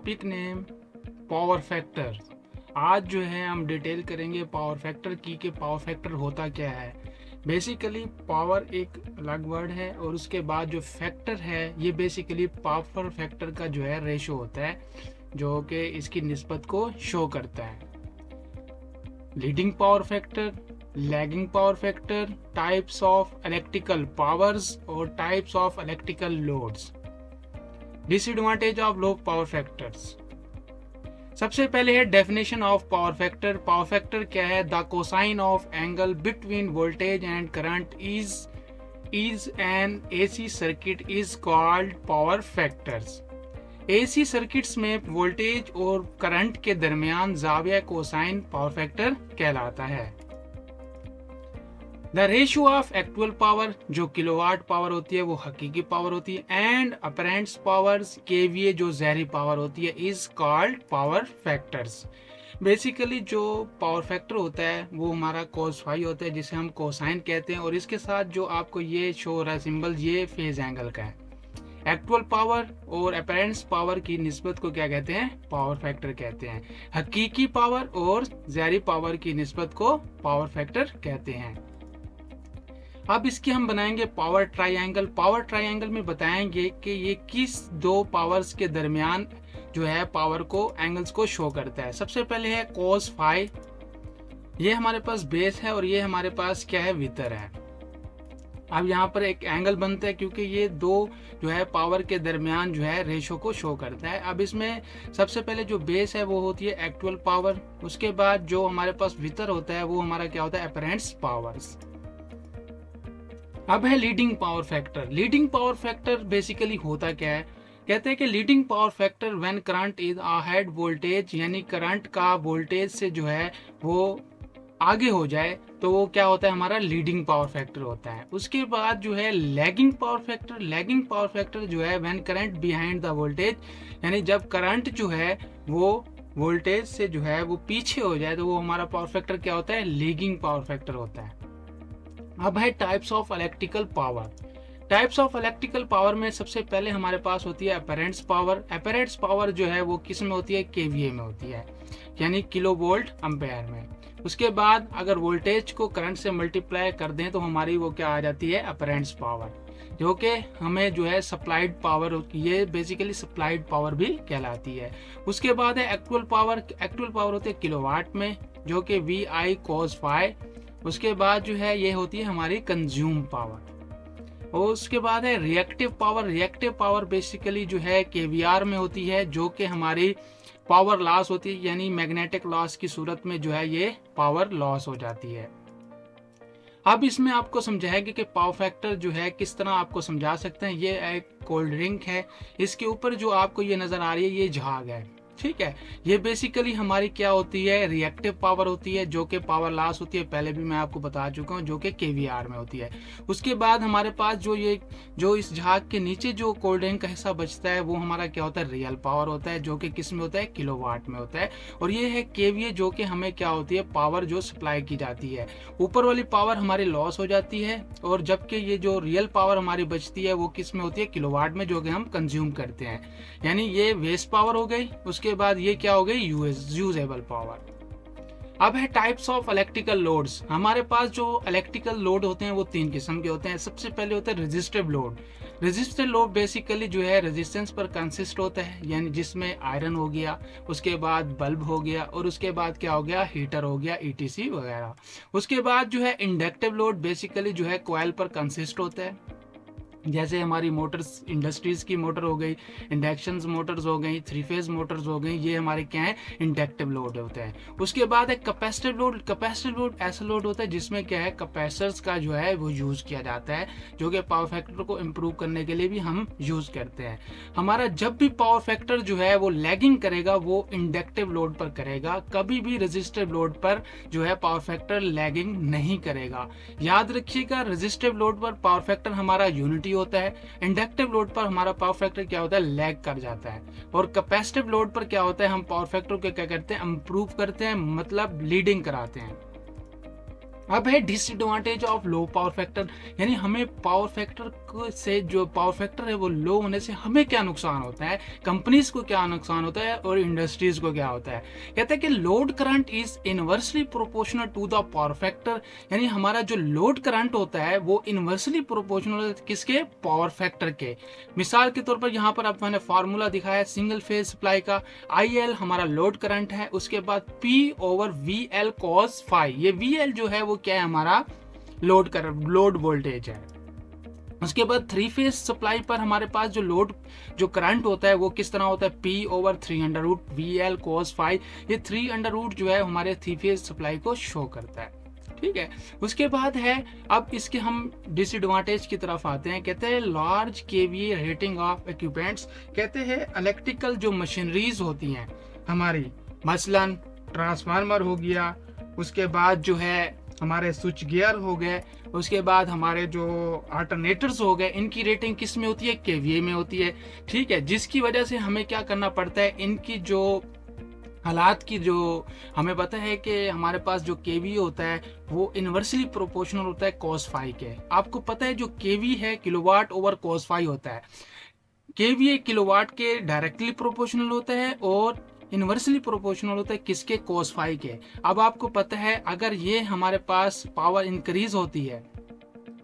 Topic name power factor. आज जो है हम डिटेल करेंगे पावर फैक्टर की कि पावर फैक्टर होता क्या है। बेसिकली पावर एक अलग वर्ड है और उसके बाद जो फैक्टर है ये बेसिकली पावर फैक्टर का जो है रेशो होता है जो कि इसकी निस्बत को शो करता है। Leading power factor, lagging power factor, types of electrical powers और types of electrical loads. Disadvantage of low power factors. सबसे पहले है definition of power factor. Power factor क्या है? The cosine of angle between voltage and current is an AC circuit is called power factors. AC circuits में voltage और current के दरमियान जाविया कोसाइन पावर फैक्टर कहलाता है। The ratio of actual power जो किलोवाट पावर होती है वो हकीकी पावर होती है एंड अपरेंट पावर्स केवीए जो ज़हरी पावर होती है is called power factors. Basically जो पावर फैक्टर होता है वो हमारा cos फाई होता है जिसे हम कोसाइन कहते हैं और इसके साथ जो आपको ये शो हो रहा है सिंबल ये फेज एंगल का है। एक्चुअल पावर और अपरेंट पावर की निस्बत को क्या कहते हैं? पावर फैक्टर कहते हैं। हकीकी पावर और ज़हरी पावर की निस्बत को पावर फैक्टर कहते हैं। अब इसकी हम बनाएंगे पावर ट्रायंगल। पावर ट्रायंगल में बताएंगे कि ये किस दो पावर्स के दरमियान जो है पावर को एंगल्स को शो करता है। सबसे पहले है cos फाई, ये हमारे पास बेस है और ये हमारे पास क्या है? वितर है। अब यहाँ पर एक एंगल बनता है क्योंकि ये दो जो है पावर के दरमियान जो है रेशो को शो करता है। अब इसमें सबसे पहले जो बेस है वो होती है एक्चुअल पावर, उसके बाद जो हमारे पास वितर होता है वो हमारा क्या होता है? Apparent powers. अब है leading power factor. Leading power factor basically होता क्या है? कहते हैं कि leading power factor when current is ahead voltage, यानी करंट का वोल्टेज से जो है वो आगे हो जाए तो वो क्या होता है? हमारा लीडिंग पावर फैक्टर होता है। उसके बाद जो है lagging power factor. Lagging power factor जो है when current behind the voltage, यानी जब करंट जो है वो वोल्टेज से जो है वो पीछे हो जाए तो वो हमारा पावर फैक्टर क्या होता है? लैगिंग पावर फैक्टर होता है। अब है types of electrical power. Types of electrical power में सबसे पहले हमारे पास होती है अपरेंट पावर। अपरेंट पावर जो है वो किस में होती है? केवीए में होती है, यानी किलो वोल्ट एम्पेयर में। उसके बाद अगर वोल्टेज को करंट से मल्टीप्लाई कर दें तो हमारी वो क्या आ जाती है? अपरेंट पावर, जो कि हमें जो है सप्लाइड पावर, ये बेसिकली सप्लाइड पावर भी कहलाती है। उसके बाद है एक्चुअल पावर। एक्चुअल पावर होती है किलोवाट में जो कि वी आई cos फाई। उसके बाद जो है ये होती है हमारी कंज्यूम पावर। और उसके बाद है reactive power. Reactive power basically जो है केवीआर में होती है जो कि हमारी पावर लॉस होती है, यानी मैग्नेटिक लॉस की सूरत में जो है ये पावर लॉस हो जाती है। अब इसमें आपको समझाएंगे कि पावर फैक्टर जो है किस तरह आपको समझा सकते हैं। ये एक कोल्ड ड्रिंक है, इसके ऊपर जो आपको ये नजर आ रही है ये झाग है, ठीक है। ये बेसिकली हमारी क्या होती है? रिएक्टिव पावर होती है जो कि पावर लॉस होती है, पहले भी मैं आपको बता चुका हूँ, जो कि केवीआर में होती है। उसके बाद हमारे पास जो इस झाग के नीचे जो कोल्ड ड्रिंक का हिस्सा बचता है वो हमारा क्या होता है? रियल पावर होता है जो कि किस में होता है? किलोवाट में होता है। और ये है केवीए जो कि हमें क्या होती है? पावर जो सप्लाई की जाती है। ऊपर वाली पावर हमारी लॉस हो जाती है और जबकि ये जो रियल पावर हमारी बचती है वो किस में होती है? किलोवाट में, जो कि हम कंज्यूम करते हैं। यानी ये वेस्ट पावर हो गई। उसके बाद ये क्या हो गई? Usable power. अब है टाइप्स ऑफ इलेक्ट्रिकल लोड्स। हमारे पास जो इलेक्ट्रिकल लोड होते हैं वो तीन किस्म के होते हैं। सबसे पहले होता है resistive load. Resistive load basically जो है रेजिस्टेंस पर कंसिस्ट होता है, यानी जिसमें आयरन हो गया, उसके बाद बल्ब हो गया और उसके बाद क्या हो गया? हीटर हो गया, ईटीसी वगैरह। उसके बाद जो है इंडक्टिव लोड बेसिकली जो है कॉइल पर कंसिस्ट होता है, जैसे हमारी मोटर्स, इंडस्ट्रीज की मोटर हो गई, इंडक्शन मोटर्स हो गई, थ्री फेज मोटर्स हो गई, ये हमारे क्या है? इंडक्टिव लोड होते हैं। उसके बाद है कैपेसिटिव लोड। कैपेसिटिव लोड ऐसा लोड होता है जिसमें क्या है? कैपेसिटर्स का जो है वो यूज किया जाता है, जो कि पावर फैक्टर को इम्प्रूव करने के लिए भी हम यूज करते हैं। हमारा जब भी पावर फैक्टर जो है वो लैगिंग करेगा वो इंडक्टिव लोड पर करेगा, कभी भी रेजिस्टिव लोड पर जो है पावर फैक्टर लैगिंग नहीं करेगा। याद रखिएगा, रेजिस्टिव लोड पर पावर फैक्टर हमारा यूनिटी होता है, इंडक्टिव लोड पर हमारा पावर फैक्टर क्या होता है? लैग कर जाता है। और कैपेसिटिव लोड पर क्या होता है? हम पावर फैक्टर को क्या करते हैं? इंप्रूव करते हैं, मतलब लीडिंग कराते हैं। अब है disadvantage of low power factor, यानी हमें पावर फैक्टर से, जो पावर फैक्टर है वो लो होने से हमें क्या नुकसान होता है, कंपनीज को क्या नुकसान होता है और इंडस्ट्रीज को क्या होता है। कहते हैं कि load current is inversely proportional to the power factor, यानी हमारा जो लोड करंट होता है वो इनवर्सली प्रोपोर्शनल किसके, पावर फैक्टर के। मिसाल के तौर पर यहाँ पर अब मैंने फार्मूला दिखाया सिंगल फेज सप्लाई का, IL हमारा लोड करंट है, उसके बाद P/VL cos phi, ये VL जो है वो क्या है, हमारा लोड वोल्टेज है। उसके बाद 3 फेज सप्लाई पर हमारे पास जो करंट होता है वो किस तरह होता है, P/3√VL cos phi, ये 3√ जो है हमारे 3 फेज सप्लाई को शो करता है। ठीक है, उसके बाद है, अब इसके हम डिसएडवांटेज की तरफ आते हैं। कहते हैं large KVA rating of equipments, कहते हैं इलेक्ट्रिकल जो मशीनरीज होती हैं हमारी, मसलन ट्रांसफार्मर हो गया, उसके बाद जो है हमारे स्विच गियर हो गए, उसके बाद हमारे जो अल्टरनेटर्स हो गए, इनकी रेटिंग किस में होती है, केवीए में होती है। ठीक है, जिसकी वजह से हमें क्या करना पड़ता है, इनकी जो हालात की, जो हमें पता है कि हमारे पास जो केवी होता है वो इनवर्सली प्रोपोर्शनल होता है कॉस फाई के। आपको पता है जो केवी है किलोवाट ओवर कॉस फाई होता है, केवी किलोवाट के डायरेक्टली प्रोपोर्शनल होता है और इनवर्सली प्रोपोर्शनल होता है किसके, कॉस फाई के। अब आपको पता है अगर ये हमारे पास पावर इंक्रीज होती है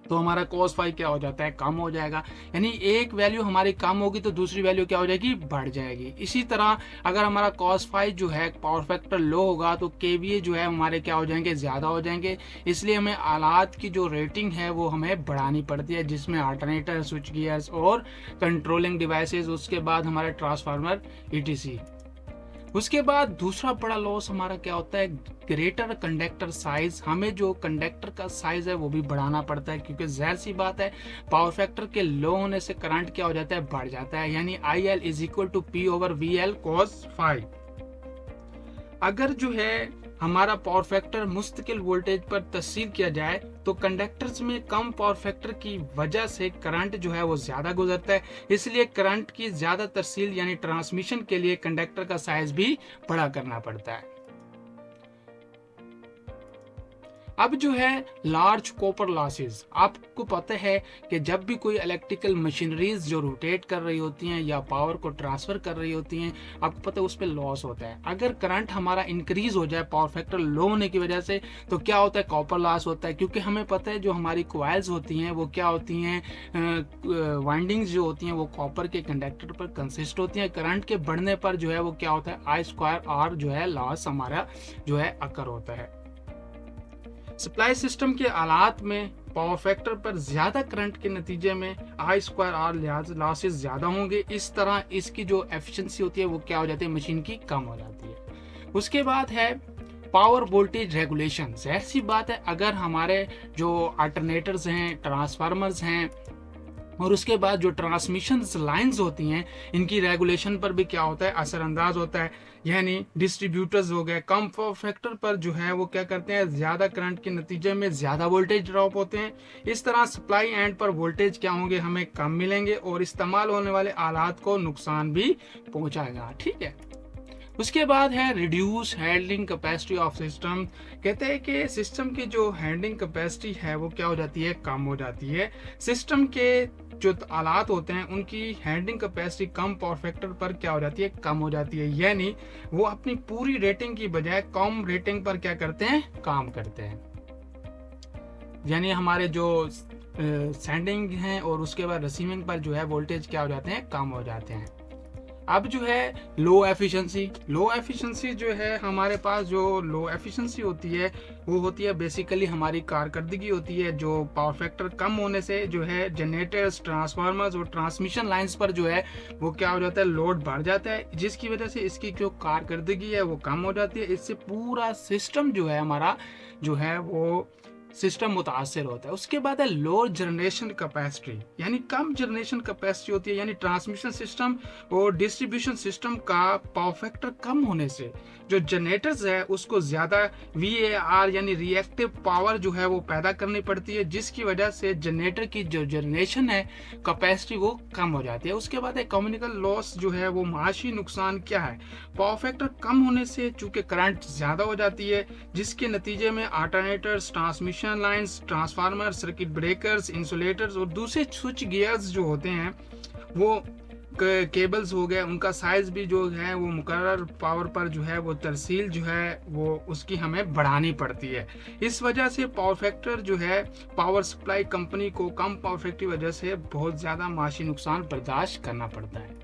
तो हमारा कॉस फाई क्या हो जाता है, कम हो जाएगा, यानी एक वैल्यू हमारी कम होगी तो दूसरी वैल्यू क्या हो जाएगी, बढ़ जाएगी। इसी तरह अगर हमारा कॉस फाई जो है पावर फैक्टर लो होगा तो केवीए जो है हमारे क्या हो जाएंगे, ज़्यादा हो जाएंगे। इसलिए हमें आलात की जो रेटिंग है वो हमें बढ़ानी पड़ती है, जिसमें अल्टरनेटर, स्विच गियर्स और कंट्रोलिंग डिवाइसेस, उसके बाद हमारे ट्रांसफार्मर ETC। उसके बाद दूसरा बड़ा लॉस हमारा क्या होता है, ग्रेटर कंडक्टर साइज, हमें जो कंडक्टर का साइज है वो भी बढ़ाना पड़ता है, क्योंकि जाहिर सी बात है पावर फैक्टर के लो होने से करंट क्या हो जाता है, बढ़ जाता है, यानी IL = P/VL cos phi। अगर जो है हमारा पावर फैक्टर मुस्तकिल वोल्टेज पर तस्सील किया जाए तो कंडक्टर्स में कम पावर फैक्टर की वजह से करंट जो है वो ज्यादा गुजरता है, इसलिए करंट की ज्यादा तरसील यानी ट्रांसमिशन के लिए कंडक्टर का साइज भी बड़ा करना पड़ता है। अब जो है लार्ज कॉपर लॉसेस, आपको पता है कि जब भी कोई इलेक्ट्रिकल मशीनरीज जो रोटेट कर रही होती हैं या पावर को ट्रांसफर कर रही होती हैं, आपको पता है उस पर लॉस होता है। अगर करंट हमारा इंक्रीज हो जाए पावर फैक्टर लो होने की वजह से तो क्या होता है, कॉपर लॉस होता है, क्योंकि हमें पता है जो हमारी कॉइल्स होती हैं वो क्या होती हैं, वाइंडिंग्स जो होती हैं वो कॉपर के कंडक्टर पर कंसिस्ट होती हैं। करंट के बढ़ने पर जो है वो क्या होता है, I² जो है लॉस हमारा जो है अकर होता है। सप्लाई सिस्टम के आलात में पावर फैक्टर पर ज्यादा करंट के नतीजे में I² लॉसेस ज्यादा होंगे, इस तरह इसकी जो एफिशिएंसी होती है वो क्या हो जाती है, मशीन की कम हो जाती है। उसके बाद है पावर वोल्टेज रेगुलेशन। ऐसी बात है अगर हमारे जो अल्टरनेटर्स हैं, ट्रांसफार्मर्स हैं और उसके बाद जो ट्रांसमिशन लाइंस होती हैं, इनकी रेगुलेशन पर भी क्या होता है, असरअंदाज होता है, यानी डिस्ट्रीब्यूटर्स हो गए कम पावर फैक्टर पर जो है वो क्या करते हैं, ज्यादा करंट के नतीजे में ज्यादा वोल्टेज ड्रॉप होते हैं। इस तरह सप्लाई एंड पर वोल्टेज क्या होंगे, हमें कम मिलेंगे और इस्तेमाल होने वाले आलात को नुकसान भी पहुंचाएगा। ठीक है, उसके बाद है reduce handling capacity of system. कहते हैं कि सिस्टम की जो हैंडलिंग कैपेसिटी है वो क्या हो जाती है, कम हो जाती है। सिस्टम के जो आलात होते हैं उनकी हैंडलिंग कैपेसिटी कम पावर फैक्टर पर क्या हो जाती है, कम हो जाती है, यानी वो अपनी पूरी रेटिंग की बजाय कम रेटिंग पर क्या करते हैं, काम करते हैं। यानी हमारे जो सेंडिंग हैं और उसके बाद रिसीविंग पर जो है वोल्टेज क्या हो जाते हैं, कम हो जाते हैं। अब जो है लो एफिशिएंसी जो है हमारे पास जो लो एफिशिएंसी होती है वो होती है बेसिकली हमारी कारकर्दगी होती है, जो पावर फैक्टर कम होने से जो है जनरेटर्स, ट्रांसफार्मर्स और ट्रांसमिशन लाइंस पर जो है वो क्या हो जाता है, लोड बढ़ जाता है, जिसकी वजह से इसकी जो कारकर्दगी है वो कम हो जाती है। इससे पूरा सिस्टम जो है हमारा जो है वो सिस्टम मुतासर होता है। उसके बाद है लो जनरेशन कैपेसिटी, यानी कम जनरेशन कैपेसिटी होती है, यानी ट्रांसमिशन सिस्टम और डिस्ट्रीब्यूशन सिस्टम का पावर फैक्टर कम होने से जो जनरेटर्स है उसको ज़्यादा VAR यानी रिएक्टिव पावर जो है वो पैदा करनी पड़ती है, जिसकी वजह से जनरेटर की जो जनरेशन है कैपेसिटी वो कम हो जाती है। उसके बाद इकोनॉमिकल लॉस जो है वो माशी नुकसान क्या है, पावर फैक्टर कम होने से चूंकि करंट ज़्यादा हो जाती है, जिसके नतीजे में alternators, transmission lines, transformer, circuit breakers, insulators और दूसरे स्विच गियर्स जो होते हैं वो केबल्स हो गए, उनका साइज भी जो है वो मुकर्रर पावर पर जो है वो तरसील जो है वो उसकी हमें बढ़ानी पड़ती है। इस वजह से पावर फैक्टर जो है पावर सप्लाई कंपनी को कम पावर फैक्टर की वजह से बहुत ज़्यादा माशी नुकसान बर्दाश्त करना पड़ता है।